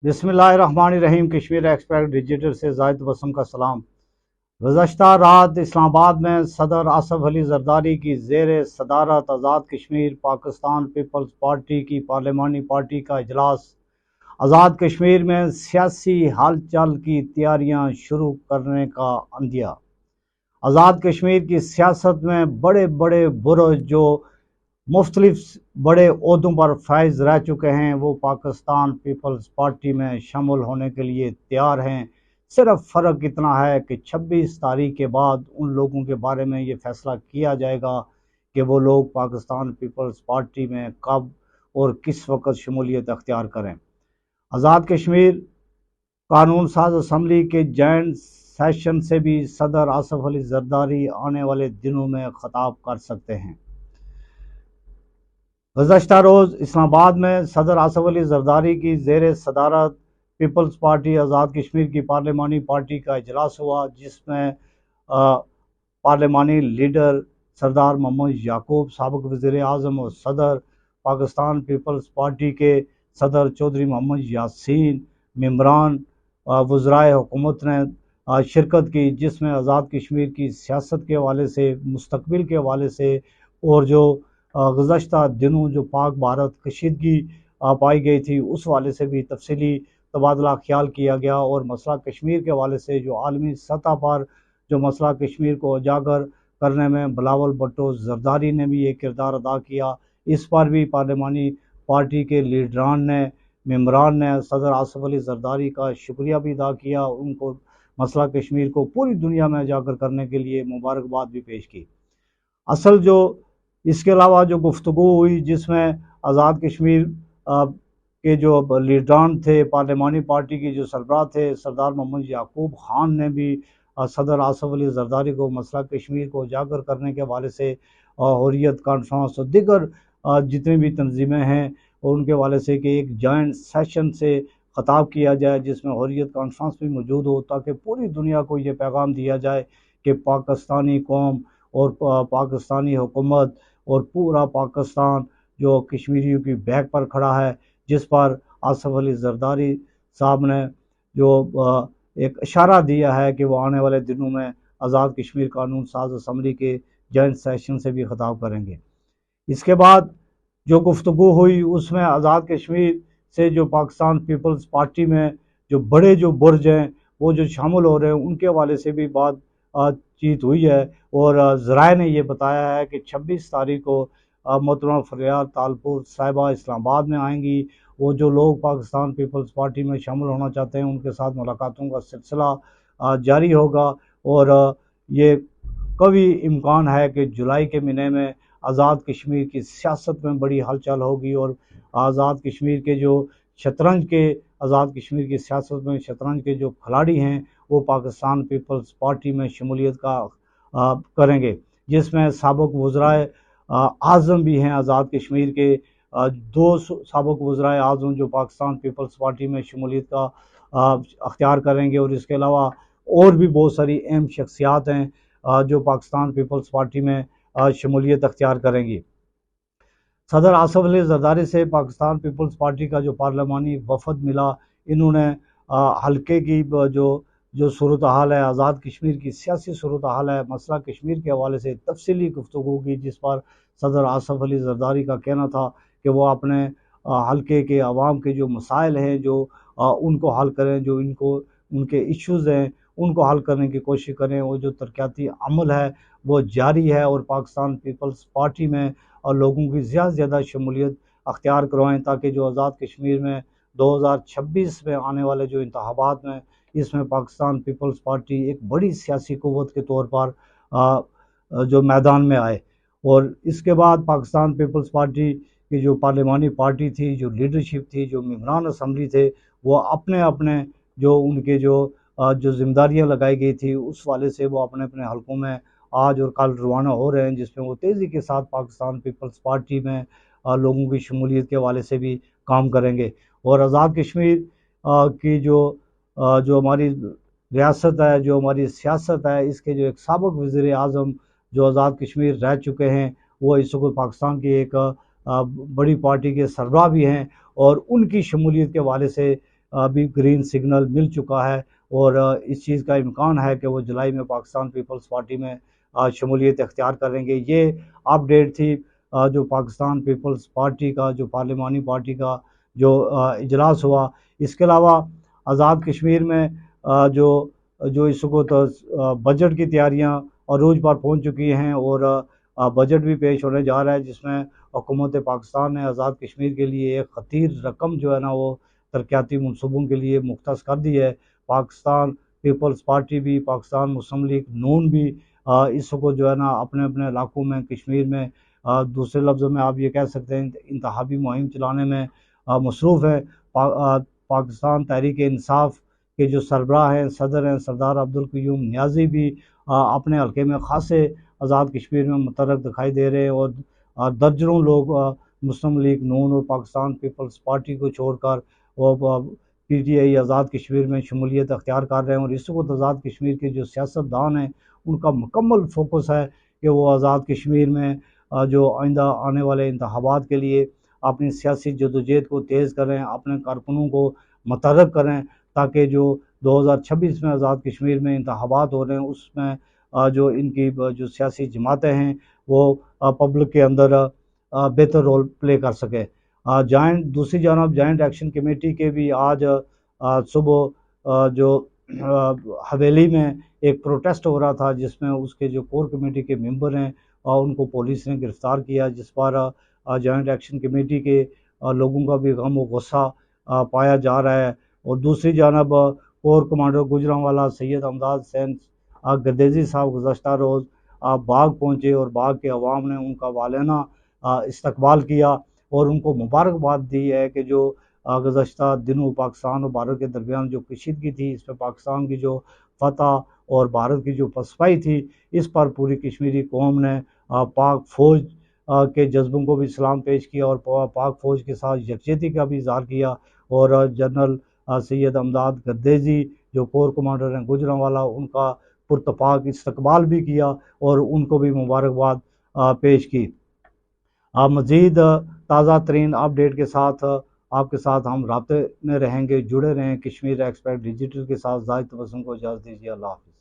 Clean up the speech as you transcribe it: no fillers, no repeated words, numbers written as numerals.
बिस्मिल्लाहिर्रहमानिर्रहीम। Kashmir express digital से जाहिद वसम का सलाम। गुज़श्ता रात इस्लामाबाद में सदर आसफ अली जरदारी की ज़ेर सदारत आज़ाद कश्मीर पाकिस्तान पीपल्स पार्टी की पार्लिमानी पार्टी का इजलास आज़ाद कश्मीर में सियासी हलचल की तैयारियां शुरू करने का अंदिया। आज़ाद कश्मीर की सियासत में बड़े बड़े बुर्ज जो मुख्तलिफ बड़े ओहदों पर फाइज रह चुके हैं वो पाकिस्तान पीपल्स पार्टी में शामिल होने के लिए तैयार हैं। सिर्फ फ़र्क इतना है कि 26 तारीख के बाद उन लोगों के बारे में ये फैसला किया जाएगा कि वो लोग पाकिस्तान पीपल्स पार्टी में कब और किस वक्त शमूलियत अख्तियार करें। आज़ाद कश्मीर कानून साज असम्बली के जॉइंट सेशन से भी सदर आसफ अली जरदारी आने वाले दिनों में खिताब कर सकते हैं। गुज़श्ता रोज़ इस्लामाबाद में सदर आसफ अली जरदारी की ज़ेर सदारत पीपल्स पार्टी आज़ाद कश्मीर की पार्लिमानी पार्टी का इजलास हुआ, जिसमें पार्लिमानी लीडर सरदार मोहम्मद याकूब, साबिक़ वज़ीर आज़म और सदर पाकिस्तान पीपल्स पार्टी के सदर चौधरी मोहम्मद यासीन, मेंबरान वज़राए हुकूमत ने शिरकत की, जिसमें आज़ाद कश्मीर की सियासत के हवाले से, मुस्तकबिल के हवाले से और जो गुज़श्ता दिनों जो पाक भारत कशीदगी पाई गई थी उस हवाले से भी तफसीली तबादला ख्याल किया गया। और मसला कश्मीर के हवाले से जो आलमी सतह पर जो मसला कश्मीर को उजागर करने में बिलावल भुट्टो जरदारी ने भी एक किरदार अदा किया, इस पर भी पार्लिमानी पार्टी के लीडरान ने, मेंबरान ने सदर आसफ अली जरदारी का शुक्रिया भी अदा किया। उनको मसला कश्मीर को पूरी दुनिया में उजागर करने के लिए मुबारकबाद भी पेश की। असल जो इसके अलावा जो गुफ्तगू हुई, जिसमें आज़ाद कश्मीर के जो लीडरान थे, पार्लिमानी पार्टी की जो सरबराह थे, सरदार मोहम्मद याकूब खान ने भी सदर आसफ अली जरदारी को मसला कश्मीर को उजागर करने के हवाले से हुर्रियत कॉन्फ्रेंस और दीगर जितनी भी तंजीमें हैं उनके हवाले से कि एक जॉइंट सेशन से खिताब किया जाए, जिसमें हुर्रियत कॉन्फ्रेंस भी मौजूद हो, ताकि पूरी दुनिया को ये पैगाम दिया जाए कि पाकिस्तानी कौम और पाकिस्तानी हुकूमत और पूरा पाकिस्तान जो कश्मीरियों की बैक पर खड़ा है, जिस पर आसफ अली जरदारी साहब ने जो एक इशारा दिया है कि वो आने वाले दिनों में आज़ाद कश्मीर कानून साज असम्बली के जॉइंट सेशन से भी खिताब करेंगे। इसके बाद जो गुफ्तगू हुई उसमें आज़ाद कश्मीर से जो पाकिस्तान पीपल्स पार्टी में जो बड़े जो बुर्ज हैं वो जो शामिल हो रहे हैं उनके हवाले से भी बातचीत हुई है। और ज़राए ने ये बताया है कि 26 तारीख को मोहतरमा फरियाद तालपुर साहिबा इस्लामाबाद में आएंगी। वो जो लोग पाकिस्तान पीपल्स पार्टी में शामिल होना चाहते हैं उनके साथ मुलाकातों का सिलसिला जारी होगा। और ये कभी इम्कान है कि जुलाई के महीने में आज़ाद कश्मीर की सियासत में बड़ी हलचल होगी और आज़ाद कश्मीर के जो शतरंज के आज़ाद कश्मीर की सियासत में शतरंज के जो खिलाड़ी हैं वो पाकिस्तान पीपल्स पार्टी में शमूलियत का करेंगे, जिसमें साबिक़ वज़राए आज़म भी हैं आज़ाद कश्मीर के। दो साबिक़ वज़राए आज़म जो पाकिस्तान पीपल्स पार्टी में शमूलियत का अख्तियार करेंगे। और इसके अलावा और भी बहुत सारी अहम शख्सियात हैं जो पाकिस्तान पीपल्स पार्टी में शमूलियत अख्तियार करेंगी। सदर आसफ अली जरदारी से पाकिस्तान पीपल्स पार्टी का जो पार्लिमानी वफद मिला, इन्होंने हल्के की जो सूरत हाल है, आज़ाद कश्मीर की सियासी सूरत हाल है, मसला कश्मीर के हवाले से तफसीली गुफ्तगू की, जिस पर सदर आसफ अली जरदारी का कहना था कि वो अपने हल्के के अवाम के जो मसाइल हैं जो उनको हल करें, जो इनको उनके इश्यूज़ हैं उनको हल करने की कोशिश करें। और जो तरक्याती अमल है वो जारी है और पाकिस्तान पीपल्स पार्टी में और लोगों की ज़्यादा से ज़्यादा शमूलियत अख्तियार करवाएँ, ताकि जो आज़ाद कश्मीर में 2026 में आने वाले जो इंतखाबात में इसमें पाकिस्तान पीपल्स पार्टी एक बड़ी सियासी क़ुव्वत के तौर पर जो मैदान में आए। और इसके बाद पाकिस्तान पीपल्स पार्टी की जो पार्लिमानी पार्टी थी, जो लीडरशिप थी, जो मेंबरान असम्बली थे, वो अपने अपने जो उनके जो जिम्मेदारियाँ लगाई गई थी उस वाले से वो अपने अपने हलकों में आज और कल रवाना हो रहे हैं, जिसमें वो तेज़ी के साथ पाकिस्तान पीपल्स पार्टी में लोगों की शमूलियत के हवाले से भी काम करेंगे। और आज़ाद कश्मीर की जो हमारी रियासत है, जो हमारी सियासत है, इसके जो एक साबिक़ वज़ीर आज़म जो आज़ाद कश्मीर रह चुके हैं वो इस वक्त पाकिस्तान की एक बड़ी पार्टी के सरबराह भी हैं और उनकी शमूलियत के हवाले से ابھی گرین سگنل مل چکا ہے اور اس چیز کا امکان ہے کہ وہ جولائی میں پاکستان پیپلز پارٹی میں شمولیت اختیار کریں گے۔ یہ اپ ڈیٹ تھی جو پاکستان پیپلز پارٹی کا، جو پارلیمانی پارٹی کا جو اجلاس ہوا۔ اس کے علاوہ آزاد کشمیر میں جو اس وقت بجٹ کی تیاریاں عروج پر پہنچ چکی ہیں اور بجٹ بھی پیش ہونے جا رہا ہے، جس میں حکومت پاکستان نے آزاد کشمیر کے لیے ایک خطیر رقم جو ہے نا وہ ترقیاتی منصوبوں کے لیے مختص کر دی ہے۔ پاکستان پیپلز پارٹی بھی، پاکستان مسلم لیگ نون بھی اس وقت جو ہے نا اپنے اپنے علاقوں میں، کشمیر میں دوسرے لفظوں میں آپ یہ کہہ سکتے ہیں انتخابی مہم چلانے میں مصروف ہے۔ پاکستان تحریک انصاف کے جو سربراہ ہیں، صدر ہیں سردار عبدالقیوم نیازی بھی اپنے حلقے میں خاصے آزاد کشمیر میں متحرک دکھائی دے رہے ہیں اور درجنوں لوگ مسلم لیگ نون اور پاکستان پیپلز پارٹی کو چھوڑ کر وہ P T I Azad Kashmir میں شمولیت اختیار کر رہے ہیں۔ اور اس وقت آزاد کشمیر کے جو سیاستدان ہیں ان کا مکمل فوکس ہے کہ وہ آزاد کشمیر میں جو آئندہ آنے والے انتخابات کے لیے اپنی سیاسی جدوجہد کو تیز کریں، اپنے کارکنوں کو متحرک کریں، تاکہ جو 2026 میں آزاد کشمیر میں انتخابات ہو رہے ہیں اس میں جو ان کی جو سیاسی جماعتیں ہیں وہ پبلک کے اندر بہتر رول پلے کر سکے۔ دوسری جانب جوائنٹ ایکشن کمیٹی کے بھی آج صبح جو حویلی میں ایک پروٹیسٹ ہو رہا تھا، جس میں اس کے جو کور کمیٹی کے ممبر ہیں ان کو پولیس نے گرفتار کیا، جس پر جوائنٹ ایکشن کمیٹی کے لوگوں کا بھی غم و غصہ پایا جا رہا ہے۔ اور دوسری جانب کور کمانڈر گوجرانوالا سید امداد حسین گردیزی صاحب گزشتہ روز باغ پہنچے اور باغ کے عوام نے ان کا والینہ استقبال کیا اور ان کو مبارکباد دی ہے کہ جو گزشتہ دنوں پاکستان اور بھارت کے درمیان جو کشیدگی تھی، اس پہ پاکستان کی جو فتح اور بھارت کی جو پسپائی تھی، اس پر پوری کشمیری قوم نے پاک فوج کے جذبوں کو بھی سلام پیش کیا اور پاک فوج کے ساتھ یکجہتی کا بھی اظہار کیا۔ اور جنرل سید امداد گردیزی جو کور کمانڈر ہیں گوجرانوالا، ان کا پرتپاک استقبال بھی کیا اور ان کو بھی مبارکباد پیش کی۔ مزید تازہ ترین اپ ڈیٹ کے ساتھ آپ کے ساتھ ہم رابطے میں رہیں گے، جڑے رہیں۔ کشمیر ایکسپریس ڈیجیٹل کے ساتھ زاہد تبسم کو اجازت دیجیے۔ اللہ حافظ۔